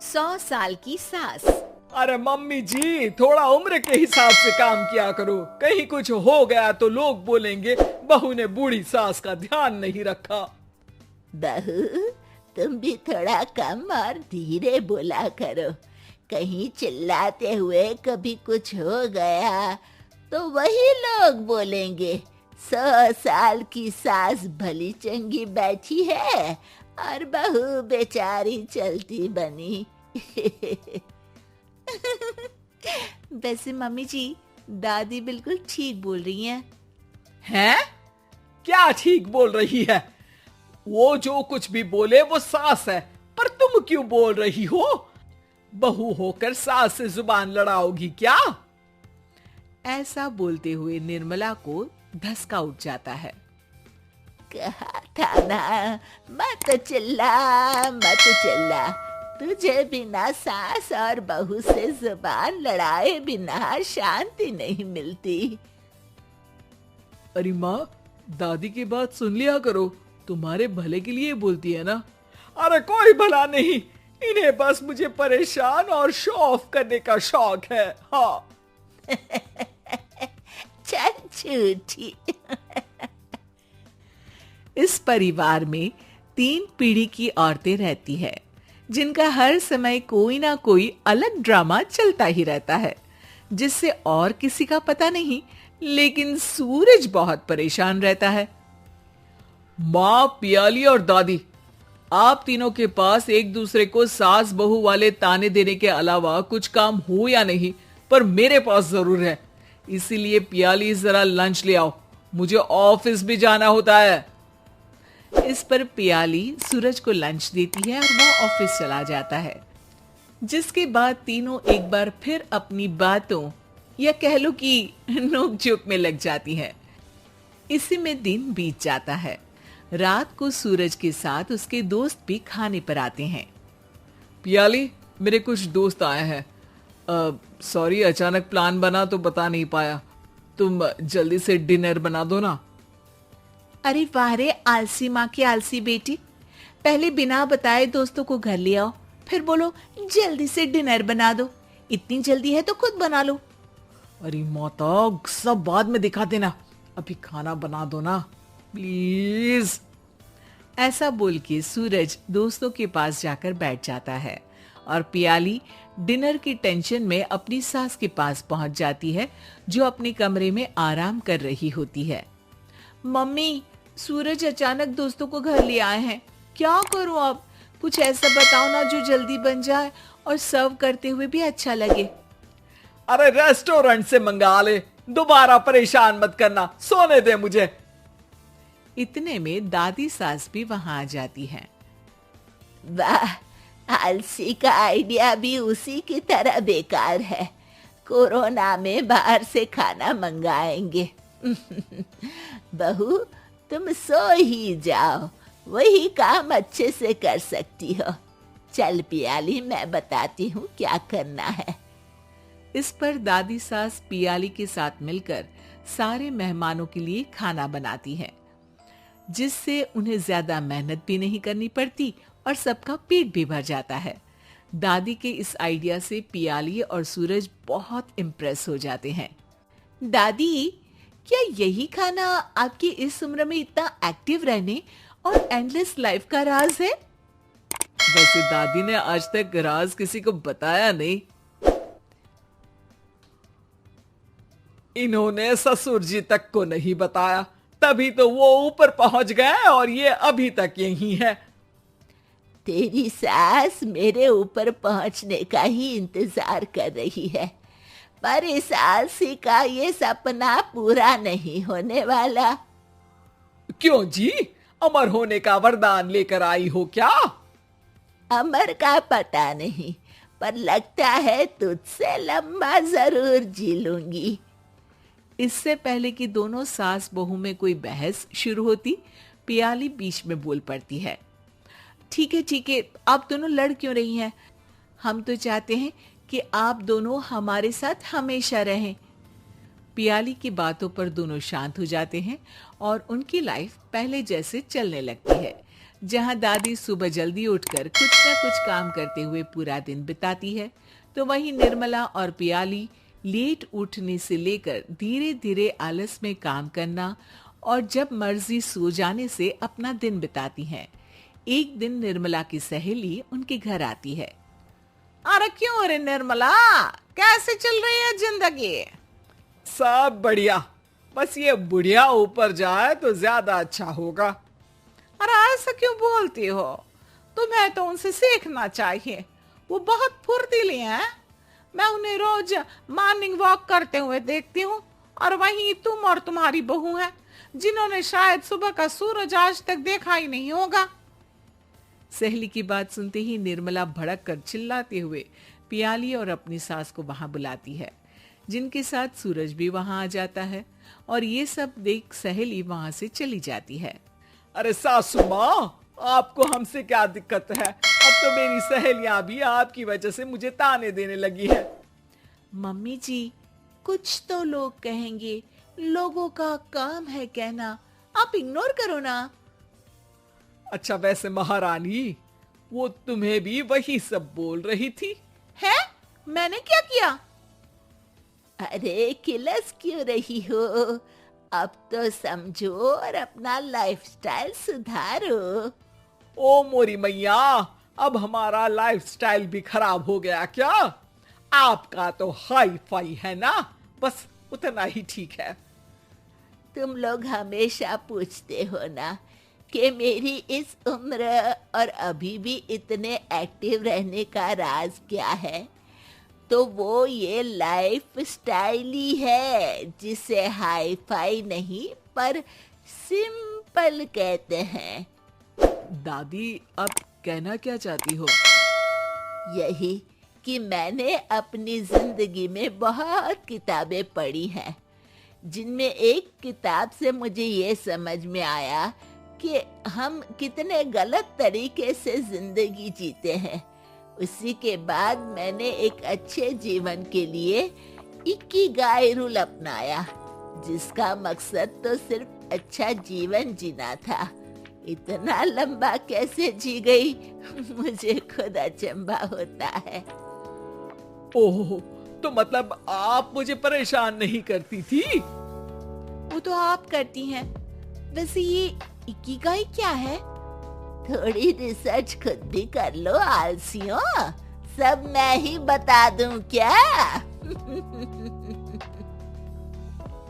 100 साल की सास। अरे मम्मी जी, थोड़ा उम्र के हिसाब से काम किया करो। कहीं कुछ हो गया तो लोग बोलेंगे बहू ने बूढ़ी सास का ध्यान नहीं रखा। बहू, तुम भी थोड़ा कम और धीरे बोला करो। कहीं चिल्लाते हुए कभी कुछ हो गया तो वही लोग बोलेंगे 100 साल की सास भली चंगी बैठी है और बहू बेचारी चलती बनी। वैसे मम्मी जी, दादी बिल्कुल ठीक बोल रही हैं। हैं? क्या ठीक बोल रही है? वो जो कुछ भी बोले वो सास है, पर तुम क्यों बोल रही हो? बहू होकर सास से जुबान लड़ाओगी क्या? ऐसा बोलते हुए निर्मला को धसका उठ जाता है। कहा था ना, मत चिल्ला। तुझे बिना सास और बहू से जुबान लड़ाए बिना शांति नहीं मिलती। अरे माँ, दादी की बात सुन लिया करो, तुम्हारे भले के लिए बोलती है ना। अरे कोई भला नहीं, इन्हें बस मुझे परेशान और शो ऑफ करने का शौक है। हाँ। चल झूठी। इस परिवार में 3 पीढ़ी की औरतें रहती है, जिनका हर समय कोई ना कोई अलग ड्रामा चलता ही रहता है, जिससे और किसी का पता नहीं, लेकिन सूरज बहुत परेशान रहता है। माँ, पियाली और दादी, आप तीनों के पास एक दूसरे को सास बहू वाले ताने देने के अलावा कुछ काम हो या नहीं, पर मेरे पास जरूर है। इसीलिए पियाली, जरा लंच ले आओ, मुझे ऑफिस भी जाना होता है। इस पर पियाली सूरज को लंच देती है और वो ऑफिस चला जाता है, जिसके बाद तीनों एक बार फिर अपनी बातों या कह लो कि नोक-झोंक में लग जाती हैं। इसी में दिन बीत जाता है। रात को सूरज के साथ उसके दोस्त भी खाने पर आते हैं। पियाली, मेरे कुछ दोस्त आए हैं। सॉरी, अचानक प्लान बना तो बता नहीं पाया। तुम जल्दी से डिनर बना दो ना। अरे वाह रे, आलसी माँ की आलसी बेटी। पहले बिना बताए दोस्तों को घर ले आओ, फिर बोलो जल्दी से डिनर बना दो। इतनी जल्दी है तो खुद बना लो। अरे माता, सब बाद में दिखा देना, अभी खाना बना दो ना प्लीज। ऐसा बोल के सूरज दोस्तों के पास जाकर बैठ जाता है और पियाली डिनर की टेंशन में अपनी सास के पास पहुंच जाती है, जो अपने कमरे में आराम कर रही होती है। मम्मी, सूरज अचानक दोस्तों को घर ले आए हैं, क्या करूं अब? कुछ ऐसा बताओ ना जो जल्दी बन जाए और सर्व करते हुए भी अच्छा लगे। अरे रेस्टोरेंट से मंगा ले, दोबारा परेशान मत करना, सोने दे मुझे। इतने में दादी सास भी वहां आ जाती है। वाह, आलसी का आइडिया भी उसी की तरह बेकार है। कोरोना में बाहर से खाना मंगाएंगे। बहू, तुम सो ही जाओ, वही काम अच्छे से कर सकती हो। चल पियाली, मैं बताती हूँ क्या करना है। इस पर दादी सास पियाली के साथ मिलकर सारे मेहमानों के लिए खाना बनाती है, जिससे उन्हें ज्यादा मेहनत भी नहीं करनी पड़ती और सबका पेट भी भर जाता है। दादी के इस आइडिया से पियाली और सूरज बहुत इम्प्रेस हो जाते हैं। दादी, क्या यही खाना आपकी इस उम्र में इतना एक्टिव रहने और एंडलेस लाइफ का राज है? वैसे दादी ने आज तक राज किसी को बताया नहीं। इन्होंने ससुर जी तक को नहीं बताया, तभी तो वो ऊपर पहुंच गए और ये अभी तक यही है। तेरी सास मेरे ऊपर पहुंचने का ही इंतजार कर रही है, पर इस आलसी का ये सपना पूरा नहीं होने वाला। क्यों जी, अमर होने का वरदान लेकर आई हो क्या? अमर का पता नहीं, पर लगता है तुझसे लंबा जरूर जी लूंगी। इससे पहले कि दोनों सास बहू में कोई बहस शुरू होती, पियाली बीच में बोल पड़ती है। ठीक है, आप दोनों लड़ क्यों रही हैं? हम तो चाहते हैं कि आप दोनों हमारे साथ हमेशा रहें। पियाली की बातों पर दोनों शांत हो जाते हैं और उनकी लाइफ पहले जैसे चलने लगती है। जहां दादी सुबह जल्दी उठकर कुछ न कुछ काम करते हुए पूरा दिन बिताती है, तो वहीं निर्मला और पियाली लेट उठने से लेकर धीरे धीरे आलस में काम करना और जब मर्जी सो जाने से अपना दिन बिताती हैं। एक दिन निर्मला की सहेली उनके घर आती है। अरे क्यों रे निर्मला, कैसे चल रही है जिंदगी? सब बढ़िया, बस ये बुढ़िया ऊपर जाए तो ज्यादा अच्छा होगा। अरे ऐसा क्यों बोलती हो? तुम्हें तो उनसे सीखना चाहिए, वो बहुत फुर्तीली हैं। मैं उन्हें रोज मॉर्निंग वॉक करते हुए देखती हूँ, और वहीं तुम और तुम्हारी बहू हैं जिन्होंने शायद सुबह का सूरज आज तक देखा ही नहीं होगा। सहेली की बात सुनते ही निर्मला भड़क कर चिल्लाते हुए पियाली और अपनी सास को वहां बुलाती है, जिनके साथ सूरज भी वहां आ जाता है और ये सब देख सहेली वहां से चली जाती है। अरे सासू माँ, आपको हमसे क्या दिक्कत है? अब तो मेरी सहेलियां भी आपकी वजह से मुझे ताने देने लगी है। मम्मी जी, कुछ तो लोग कहेंगे, लोगों का काम है कहना, आप इग्नोर करो ना। अच्छा वैसे महारानी, वो तुम्हें भी वही सब बोल रही थी? है? मैंने क्या किया? अरे किलस क्यों रही हो? अब तो समझो और अपना लाइफस्टाइल सुधारो। ओ मोरी मैया, अब हमारा लाइफस्टाइल भी खराब हो गया क्या? आपका तो हाई फाई है ना, बस उतना ही ठीक है। तुम लोग हमेशा पूछते हो ना कि मेरी इस उम्र और अभी भी इतने एक्टिव रहने का राज क्या है, तो वो ये लाइफ स्टाइल ही है, जिसे हाई फाई नहीं पर सिंपल कहते हैं। दादी, आप कहना क्या चाहती हो? यही कि मैंने अपनी जिंदगी में बहुत किताबें पढ़ी हैं, जिनमें एक किताब से मुझे ये समझ में आया कि हम कितने गलत तरीके से जिंदगी जीते हैं। उसी के बाद मैंने एक अच्छे जीवन के लिए इकिगाई रूल अपनाया, जिसका मकसद तो सिर्फ अच्छा जीवन जीना था। इतना लंबा कैसे जी गई, मुझे खुद अचंभा होता है। ओह, तो मतलब आप मुझे परेशान नहीं करती थी? वो तो आप करती हैं। वैसे ये इकिगाई क्या है? थोड़ी रिसर्च खुद भी कर लो आलसियों, सब मैं ही बता दूं क्या?